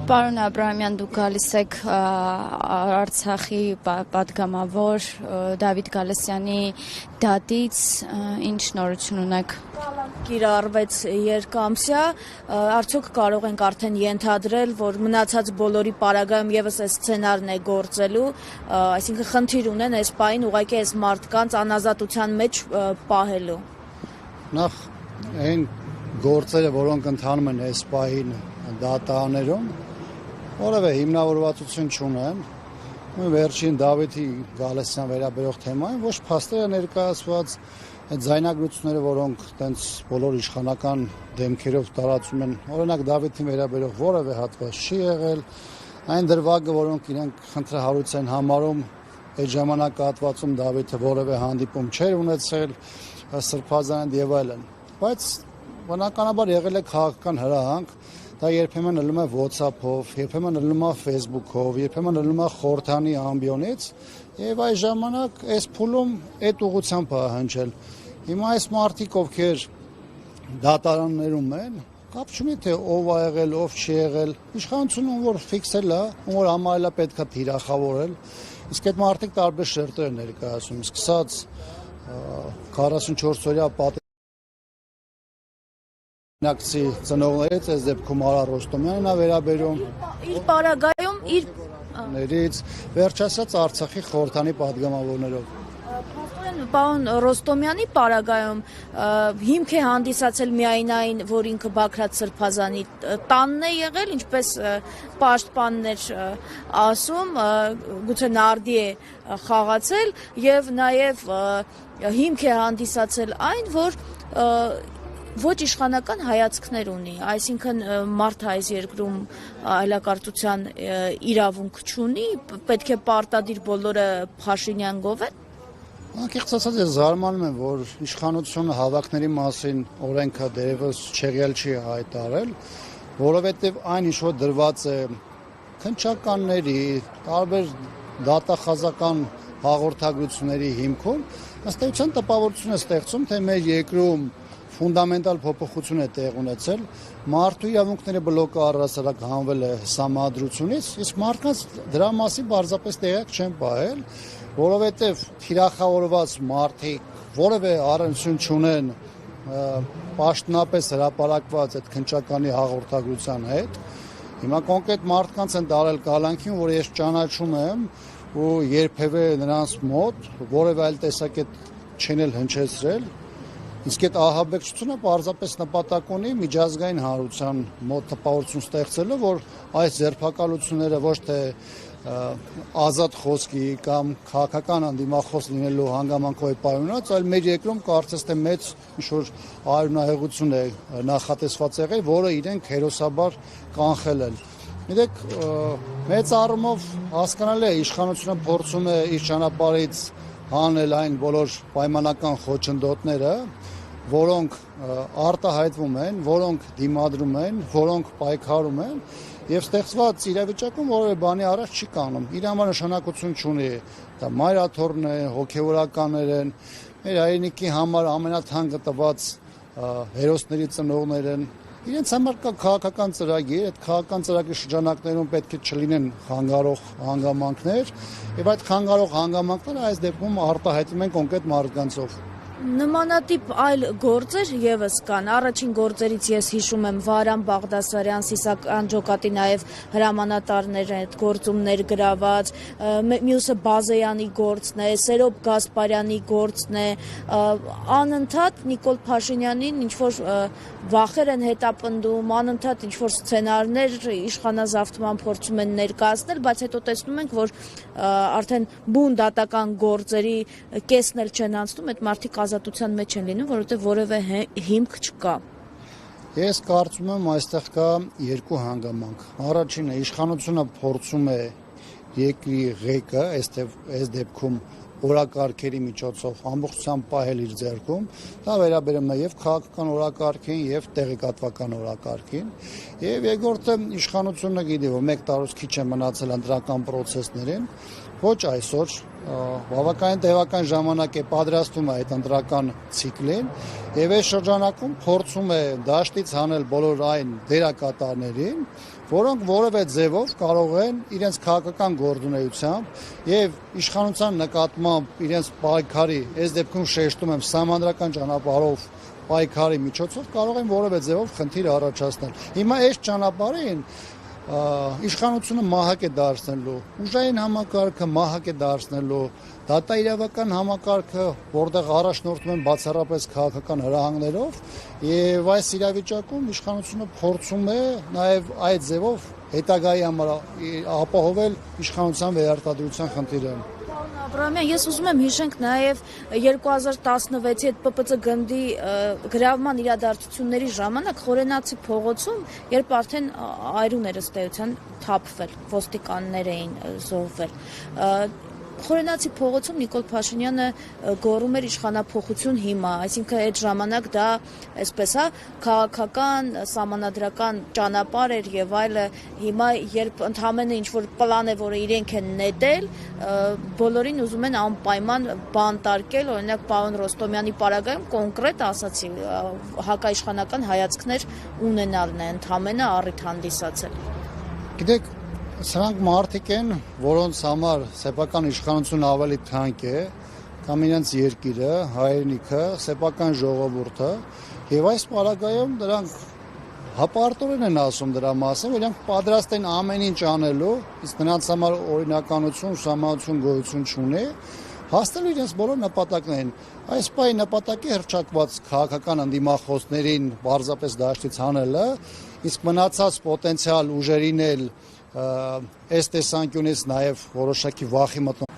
Պարոն Աբրահամյան, դուք գալիս եք Արցախի պատգամավոր Դավիթ Գալստյանի դատից, ինչ նորություն ունեք։ Կիրառվեց երկամսյա, արդյոք կարող ենք արդեն ենթադրել, որ մնացած բոլորի պարագայում եւս այս սցենարն է գործելու, այսինքն խնդիր ունեն այս պահին ուղղակի այս մարդկանց անազատության մեջ պահելու։ Նախ այն գործերը, որոնք ընթանում են այս պահին դատարաններում, որևէ հիմնավորվածություն չունեն, վերջին Դավիթի Գալստյան վերաբերող թեմային, ոչ փաստերը ներկայացված, այդ ձայնագրությունները, որոնք տենց բոլոր իշխանական դեմքերով տարածում են, օրինակ Դավիթին վերաբերող որևէ հատված չի եղել, այն դրվագը, որոնք իրենք խնդրահարույց են համարում, այդ ժամանակահատվածում Դավիթը որևէ հանդիպում չէր ունեցել, սրբազան եւ այլն, բայց բնականաբար եղել է քաղաքական հրահանգ, դա երբեմն ելնում է WhatsApp-ով, երբեմն ելնում է Facebook-ով, երբեմն ելնում է խորհրդանի ամբիոնից, եւ այս ժամանակ այս փուլում այդ ուղղությամբ է հնչել։ Հիմա այս մարդիկ, ովքեր դատարաններում են, կապ չունի թե ով ա եղել, ով չի եղել, իշխանությունը որ ֆիքսել է, որ համարել է պետքա թիրախավորել, իսկ այդ մարդիկ տարբեր շերտեր են ներկայացնում, սկսած 44-օրյա Նակցի ծնողներից այս դեպքում Արա Ռոստոմյանն է վերաբերում իր պարագայում իր ներից վերջացած Արցախի խորհրդանի պատգամավորներով։ Պարոն Ռոստոմյանի պարագայում հիմք է հանդիսացել միայն այն, որ ինքը Բագրատ Սրբազանի տանն է եղել, ինչպես պաշտպանն էր ասում, գուցե նարդի է խաղացել եւ նաեւ հիմք է հանդիսացել այն, որ ոչ իշխանական հայացքներ ունի, այսինքն մարդը այս երկրում այլակարգության իրավունք չունի, պետք է պարտադիր բոլորը Փաշինյան գովեն։ Անկեղծ ասած ես զարմանում եմ, որ իշխանությունը հավաքների մասին օրենքը դերևս չեղյալ չի հայտարարել, որովհետև այն ինչ որ դրված է քննչականների, տարբեր դատախազական հաղորդագրությունների հիմքում, ըստ էության տպավորություն է ստեղծում, թե մեր երկրում ֆունդամենտալ փոփոխություն է տեղ ունեցել, մարդու իրավունքները բլոկը առհասարակ հանվել է համադրությունից, իսկ մարդկանց դրա մասին պարզապես տեղյակ չեն պահել, որովհետև թիրախավորված մարդիկ որևէ առնչություն չունեն պաշտոնապես հրապարակված այդ քննչականի հաղորդագրության հետ։ Հիմա կոնկրետ մարդկանց են տարել կալանքին, որ ես ճանաչում եմ ու երբևէ նրանց մոտ որևէ այլ տեսակետ չեն հնչեցրել։ Իսկ այդ ահաբեկչությունը պարզապես նպատակ ունի միջազգային հանրության մոտ տպավորություն ստեղծելու, որ այս ձերբակալությունները ոչ թե ազատ խոսքի կամ քաղաքական անդիմախոս լինելու հանգամանքով է պայմանավորված, այլ մեր երկրում կարծես թե մեծ ինչ-որ արյունահեղություն է նախատեսված եղել, որը իրենք հերոսաբար կանխել են։ Գիտեք, մեծ առումով հասկանալի է, իշխանությունը փորձում է իր ճանապարհից հանել այն բոլոր պայմանական խոչընդոտները, որոնք արտահայտվում են, որոնք դիմադրում են, որոնք պայքարում են եւ ստեղծված իրավիճակում որևէ բանի առաջ չի կանգնում։ Իր համար նշանակություն չունի, դա մայրաթոռն է, հոգեվորականներ են, մեր հայրենիքի համար ամենաթանկը տված հերոսների ծնողներ են։ Իրենց համար կա քաղաքական ծրագիր, այդ քաղաքական ծրագրի շրջանակներում պետք է չլինեն խանգարող հանգամանքներ, եւ այդ խանգարող հանգամանքները այս դեպքում արտահայտվում են կոնկրետ մարդկանցով։ Նմանատիպ այլ գործեր եւս կան։ Առաջին գործերից ես հիշում եմ Վարան Բաղդասարյան, Սիսակ Անջոկատի նաեւ հրամանատարներ այդ գործումներ գրաված, մյուսը Բազեյանի գործն է, Սերոբ Գասպարյանի գործն է, անընդհատ Նիկոլ Փաշինյանին ինչ որ վախեր են հետապնդում, անընդհատ ինչ որ սցենարներ իշխանազավթման փորձում են ներկայացնել, բայց հետո տեսնում ենք, որ արդեն բուն դատական գործերի կեսն էլ չեն անցնում, այդ մարդիկ ազատության մեջ են լինում, որովհետև որևէ հիմք չկա։ Ես կարծում եմ այստեղ կա երկու հանգամանք։ Առաջինը իշխանությունը փորձում է երկրի ղեկը, այս դեպքում օրակարգերի միջոցով ամբողջությամբ պահել իր ձեռքում, դա վերաբերում է եւ քաղաքական օրակարգին եւ տեղեկատվական օրակարգին, եւ երկրորդը իշխանությունը գիտի, որ 1 տարուց քիչ է մնացել ընտրական process-ներին, ոչ այսօր բավականին տևական ժամանակ է պատրաստում այդ ընտրական ցիկլին եւ այս շրջանակում փորձում է դաշտից հանել բոլոր այն դերակատարներին, որոնք որևէ ձևով կարող են իրենց քաղաքական գործունեությամբ եւ իշխանության նկատմամբ իրենց պայքարի, այս դեպքում շեշտում եմ սահմանադրական ճանապարհով պայքարի միջոցով կարող են որևէ ձևով խնդիր առաջացնել։ Հիմա այս ճանապարհին իշխանությունը մահակ է դարձնելու, ուժային համակարգը մահակ է դարձնելու, դատաիրավական համակարգը, որտեղ առաջնորդվում են բացառապես քաղաքական հրահանգներով, եւ այս իրավիճակում իշխանությունը փորձում է նաեւ այդ ձևով հետագայի համար ապահովել իշխանության վերարտադրության խնդիրը։ Աբրահամյան, ես ուզում եմ հիշենք նաև 2016-ի այդ ՊՊՑ գնդի գրավման իրադարձությունների ժամանակ Խորենացի փողոցում, երբ արդեն այրուն էր ըստ էության թափվել, ոստիկաններ էին զոհվել, Խորենացի փողոցում Նիկոլ Փաշինյանը գոռում էր իշխանափոխություն հիմա, այսինքն այդ ժամանակ դա այսպես է, քաղաքական, սահմանադրական ճանապարհ էր եւ այլը, հիմա երբ ընդհանրապես ինչ որ պլան է, որը իրենք են նետել, բոլորին ուզում են անպայման բանտարկել, օրինակ պարոն Ռոստոմյանի պարագայում կոնկրետ ասացի, հակաիշխանական հայացքներ ունենալն է ընդհանրապես առիթ հանդիսացել։ Գիտեք, սրանք մարդիկ են, որոնց համար սեփական իշխանությունը ավելի թանկ է, կամ իրենց երկիրը, հայրենիքը, սեփական ժողովուրդը, եւ այս պարագայում դրանք հապարտորեն են ասում դրա մասին, որ իրենք պատրաստ են ամեն ինչ անելու, իսկ նրանց համար օրինականություն, սահմանություն գոյություն չունի, հասնելու իրենց բոլոր նպատակներին։ Այս պահի նպատակի հռչակված քաղաքական ընդդիմախոսներին պարզապես դաշտից հանելը, իսկ մնացած պոտենցիալ ուժերին էլ այս տեսանկյունից նաև որոշակի վախի մտնում